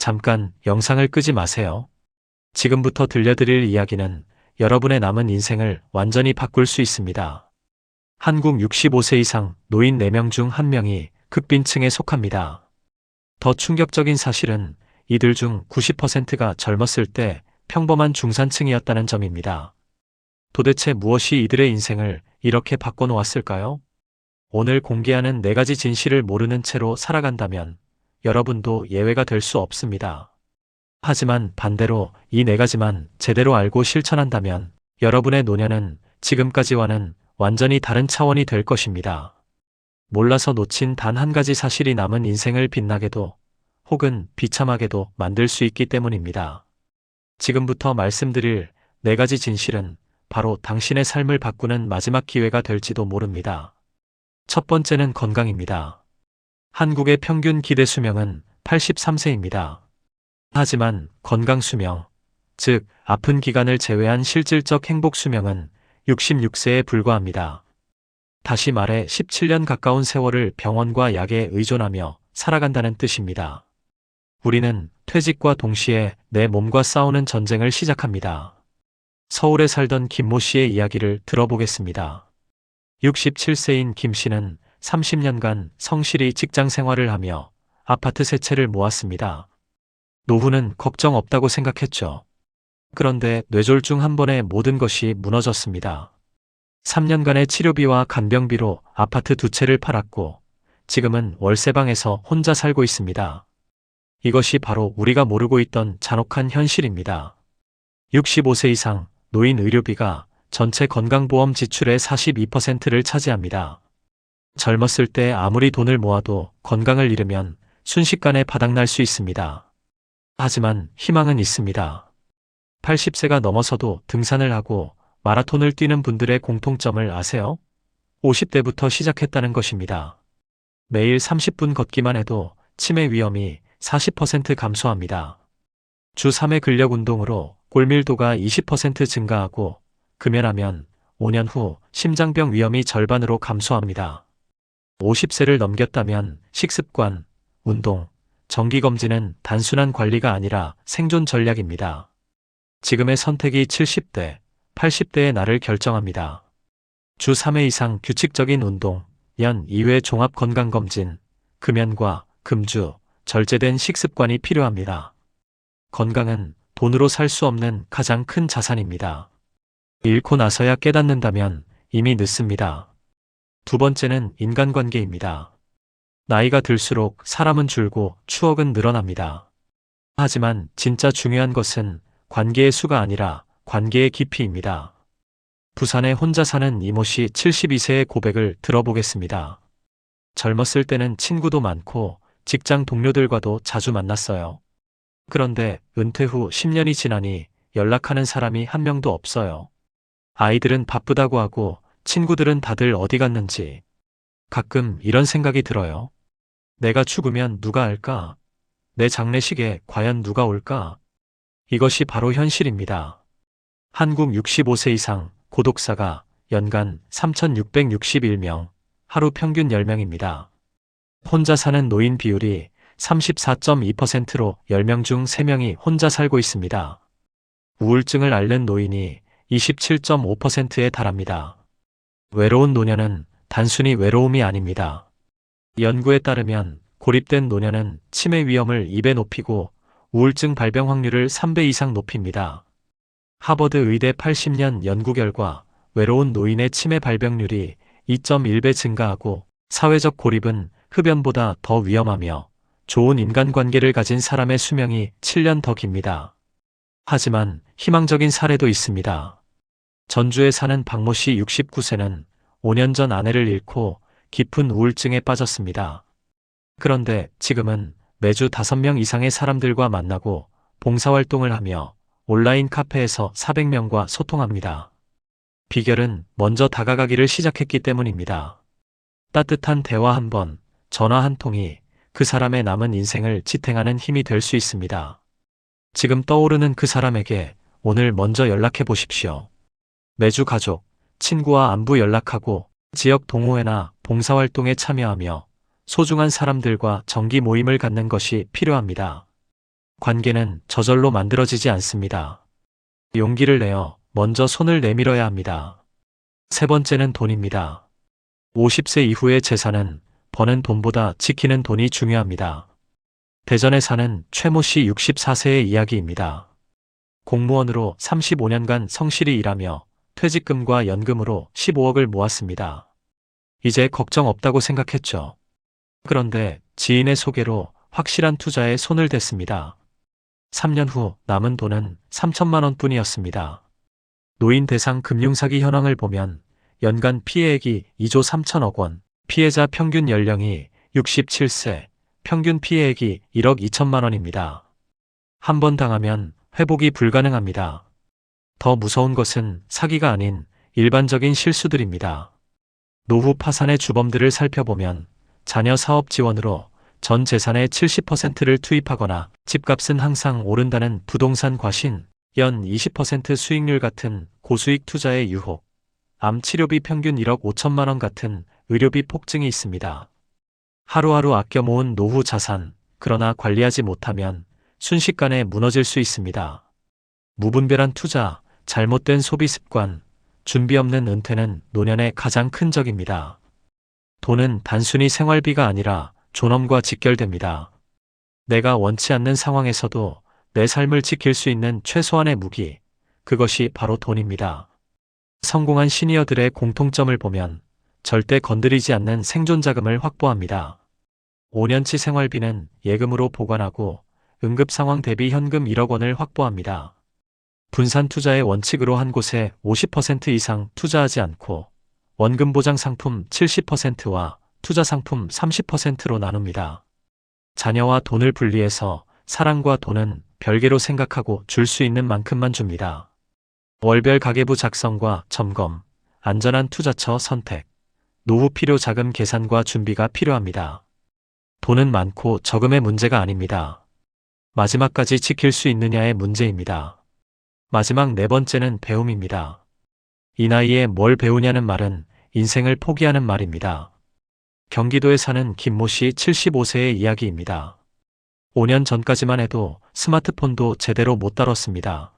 잠깐 영상을 끄지 마세요. 지금부터 들려드릴 이야기는 여러분의 남은 인생을 완전히 바꿀 수 있습니다. 한국 65세 이상 노인 4명 중 1명이 극빈층에 속합니다. 더 충격적인 사실은 이들 중 90%가 젊었을 때 평범한 중산층이었다는 점입니다. 도대체 무엇이 이들의 인생을 이렇게 바꿔놓았을까요? 오늘 공개하는 4가지 진실을 모르는 채로 살아간다면 여러분도 예외가 될 수 없습니다. 하지만 반대로 이 4가지만 제대로 알고 실천한다면 여러분의 노년은 지금까지와는 완전히 다른 차원이 될 것입니다. 몰라서 놓친 단 한 가지 사실이 남은 인생을 빛나게도 혹은 비참하게도 만들 수 있기 때문입니다. 지금부터 말씀드릴 4가지 진실은 바로 당신의 삶을 바꾸는 마지막 기회가 될지도 모릅니다. 첫 번째는 건강입니다. 한국의 평균 기대 수명은 83세입니다. 하지만 건강 수명, 즉 아픈 기간을 제외한 실질적 행복 수명은 66세에 불과합니다. 다시 말해 17년 가까운 세월을 병원과 약에 의존하며 살아간다는 뜻입니다. 우리는 퇴직과 동시에 내 몸과 싸우는 전쟁을 시작합니다. 서울에 살던 김모 씨의 이야기를 들어보겠습니다. 67세인 김 씨는 30년간 성실히 직장 생활을 하며 아파트 세 채를 모았습니다. 노후는 걱정 없다고 생각했죠. 그런데 뇌졸중 한 번에 모든 것이 무너졌습니다. 3년간의 치료비와 간병비로 아파트 2채를 팔았고 지금은 월세방에서 혼자 살고 있습니다. 이것이 바로 우리가 모르고 있던 잔혹한 현실입니다. 65세 이상 노인 의료비가 전체 건강보험 지출의 42%를 차지합니다. 젊었을 때 아무리 돈을 모아도 건강을 잃으면 순식간에 바닥날 수 있습니다. 하지만 희망은 있습니다. 80세가 넘어서도 등산을 하고 마라톤을 뛰는 분들의 공통점을 아세요? 50대부터 시작했다는 것입니다. 매일 30분 걷기만 해도 치매 위험이 40% 감소합니다. 주 3회 근력 운동으로 골밀도가 20% 증가하고 금연하면 5년 후 심장병 위험이 절반으로 감소합니다. 50세를 넘겼다면 식습관, 운동, 정기검진은 단순한 관리가 아니라 생존 전략입니다. 지금의 선택이 70대, 80대의 나를 결정합니다. 주 3회 이상 규칙적인 운동, 연 2회 종합건강검진, 금연과 금주, 절제된 식습관이 필요합니다. 건강은 돈으로 살 수 없는 가장 큰 자산입니다. 잃고 나서야 깨닫는다면 이미 늦습니다. 두 번째는 인간관계입니다. 나이가 들수록 사람은 줄고 추억은 늘어납니다. 하지만 진짜 중요한 것은 관계의 수가 아니라 관계의 깊이입니다. 부산에 혼자 사는 이모 씨 72세의 고백을 들어보겠습니다. 젊었을 때는 친구도 많고 직장 동료들과도 자주 만났어요. 그런데 은퇴 후 10년이 지나니 연락하는 사람이 한 명도 없어요. 아이들은 바쁘다고 하고 친구들은 다들 어디 갔는지. 가끔 이런 생각이 들어요. 내가 죽으면 누가 알까? 내 장례식에 과연 누가 올까? 이것이 바로 현실입니다. 한국 65세 이상 고독사가 연간 3,661명, 하루 평균 10명입니다. 혼자 사는 노인 비율이 34.2%로 10명 중 3명이 혼자 살고 있습니다. 우울증을 앓는 노인이 27.5%에 달합니다. 외로운 노년은 단순히 외로움이 아닙니다. 연구에 따르면 고립된 노년은 치매 위험을 2배 높이고 우울증 발병 확률을 3배 이상 높입니다. 하버드 의대 80년 연구 결과 외로운 노인의 치매 발병률이 2.1배 증가하고 사회적 고립은 흡연보다 더 위험하며 좋은 인간관계를 가진 사람의 수명이 7년 더 깁니다. 하지만 희망적인 사례도 있습니다. 전주에 사는 박모 씨 69세는 5년 전 아내를 잃고 깊은 우울증에 빠졌습니다. 그런데 지금은 매주 5명 이상의 사람들과 만나고 봉사활동을 하며 온라인 카페에서 400명과 소통합니다. 비결은 먼저 다가가기를 시작했기 때문입니다. 따뜻한 대화 한 번, 전화 한 통이 그 사람의 남은 인생을 지탱하는 힘이 될 수 있습니다. 지금 떠오르는 그 사람에게 오늘 먼저 연락해 보십시오. 매주 가족, 친구와 안부 연락하고 지역 동호회나 봉사활동에 참여하며 소중한 사람들과 정기 모임을 갖는 것이 필요합니다. 관계는 저절로 만들어지지 않습니다. 용기를 내어 먼저 손을 내밀어야 합니다. 세 번째는 돈입니다. 50세 이후의 재산은 버는 돈보다 지키는 돈이 중요합니다. 대전에 사는 최모 씨 64세의 이야기입니다. 공무원으로 35년간 성실히 일하며 퇴직금과 연금으로 15억을 모았습니다. 이제 걱정 없다고 생각했죠. 그런데 지인의 소개로 확실한 투자에 손을 댔습니다. 3년 후 남은 돈은 3천만 원뿐이었습니다. 노인 대상 금융사기 현황을 보면 연간 피해액이 2조 3천억 원, 피해자 평균 연령이 67세, 평균 피해액이 1억 2천만 원입니다. 한 번 당하면 회복이 불가능합니다. 더 무서운 것은 사기가 아닌 일반적인 실수들입니다. 노후 파산의 주범들을 살펴보면 자녀 사업 지원으로 전 재산의 70%를 투입하거나 집값은 항상 오른다는 부동산 과신, 연 20% 수익률 같은 고수익 투자의 유혹, 암 치료비 평균 1억 5천만 원 같은 의료비 폭증이 있습니다. 하루하루 아껴 모은 노후 자산, 그러나 관리하지 못하면 순식간에 무너질 수 있습니다. 무분별한 투자, 잘못된 소비 습관, 준비 없는 은퇴는 노년의 가장 큰 적입니다. 돈은 단순히 생활비가 아니라 존엄과 직결됩니다. 내가 원치 않는 상황에서도 내 삶을 지킬 수 있는 최소한의 무기, 그것이 바로 돈입니다. 성공한 시니어들의 공통점을 보면 절대 건드리지 않는 생존 자금을 확보합니다. 5년치 생활비는 예금으로 보관하고 응급 상황 대비 현금 1억 원을 확보합니다. 분산 투자의 원칙으로 한 곳에 50% 이상 투자하지 않고 원금 보장 상품 70%와 투자 상품 30%로 나눕니다. 자녀와 돈을 분리해서 사랑과 돈은 별개로 생각하고 줄 수 있는 만큼만 줍니다. 월별 가계부 작성과 점검, 안전한 투자처 선택, 노후 필요 자금 계산과 준비가 필요합니다. 돈은 많고 적음의 문제가 아닙니다. 마지막까지 지킬 수 있느냐의 문제입니다. 마지막 네 번째는 배움입니다. 이 나이에 뭘 배우냐는 말은 인생을 포기하는 말입니다. 경기도에 사는 김모 씨 75세의 이야기입니다. 5년 전까지만 해도 스마트폰도 제대로 못 다뤘습니다.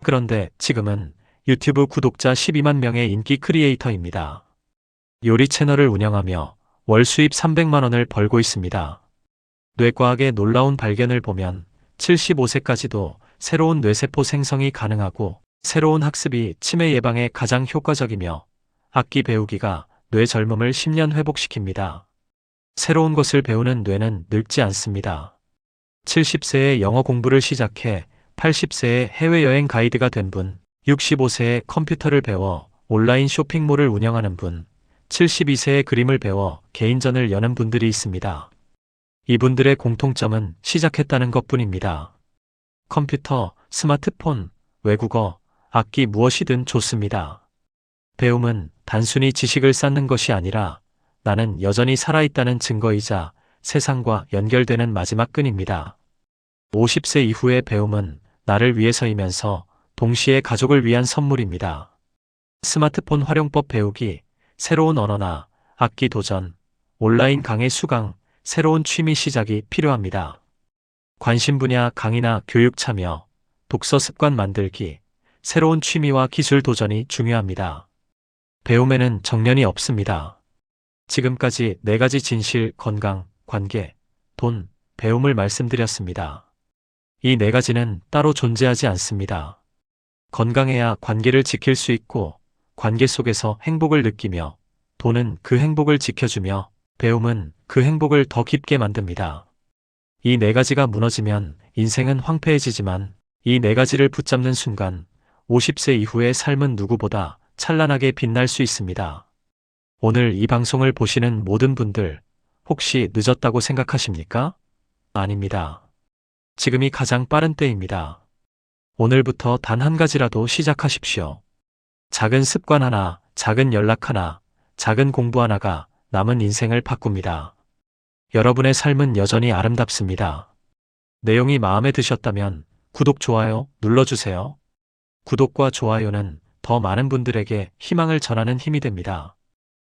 그런데 지금은 유튜브 구독자 12만 명의 인기 크리에이터입니다. 요리 채널을 운영하며 월 수입 300만 원을 벌고 있습니다. 뇌과학의 놀라운 발견을 보면 75세까지도 새로운 뇌세포 생성이 가능하고 새로운 학습이 치매 예방에 가장 효과적이며 악기 배우기가 뇌 젊음을 10년 회복시킵니다. 새로운 것을 배우는 뇌는 늙지 않습니다. 70세에 영어 공부를 시작해 80세에 해외여행 가이드가 된 분, 65세에 컴퓨터를 배워 온라인 쇼핑몰을 운영하는 분, 72세에 그림을 배워 개인전을 여는 분들이 있습니다. 이분들의 공통점은 시작했다는 것뿐입니다. 컴퓨터, 스마트폰, 외국어, 악기 무엇이든 좋습니다. 배움은 단순히 지식을 쌓는 것이 아니라 나는 여전히 살아있다는 증거이자 세상과 연결되는 마지막 끈입니다. 50세 이후의 배움은 나를 위해서이면서 동시에 가족을 위한 선물입니다. 스마트폰 활용법 배우기, 새로운 언어나 악기 도전, 온라인 강의 수강, 새로운 취미 시작이 필요합니다. 관심 분야 강의나 교육 참여, 독서 습관 만들기, 새로운 취미와 기술 도전이 중요합니다. 배움에는 정년이 없습니다. 지금까지 4가지 진실, 건강, 관계, 돈, 배움을 말씀드렸습니다. 이 4가지는 따로 존재하지 않습니다. 건강해야 관계를 지킬 수 있고 관계 속에서 행복을 느끼며 돈은 그 행복을 지켜주며 배움은 그 행복을 더 깊게 만듭니다. 이 4가지가 무너지면 인생은 황폐해지지만 이 4가지를 붙잡는 순간 50세 이후의 삶은 누구보다 찬란하게 빛날 수 있습니다. 오늘 이 방송을 보시는 모든 분들 혹시 늦었다고 생각하십니까? 아닙니다. 지금이 가장 빠른 때입니다. 오늘부터 단 한 가지라도 시작하십시오. 작은 습관 하나, 작은 연락 하나, 작은 공부 하나가 남은 인생을 바꿉니다. 여러분의 삶은 여전히 아름답습니다. 내용이 마음에 드셨다면 구독, 좋아요 눌러주세요. 구독과 좋아요는 더 많은 분들에게 희망을 전하는 힘이 됩니다.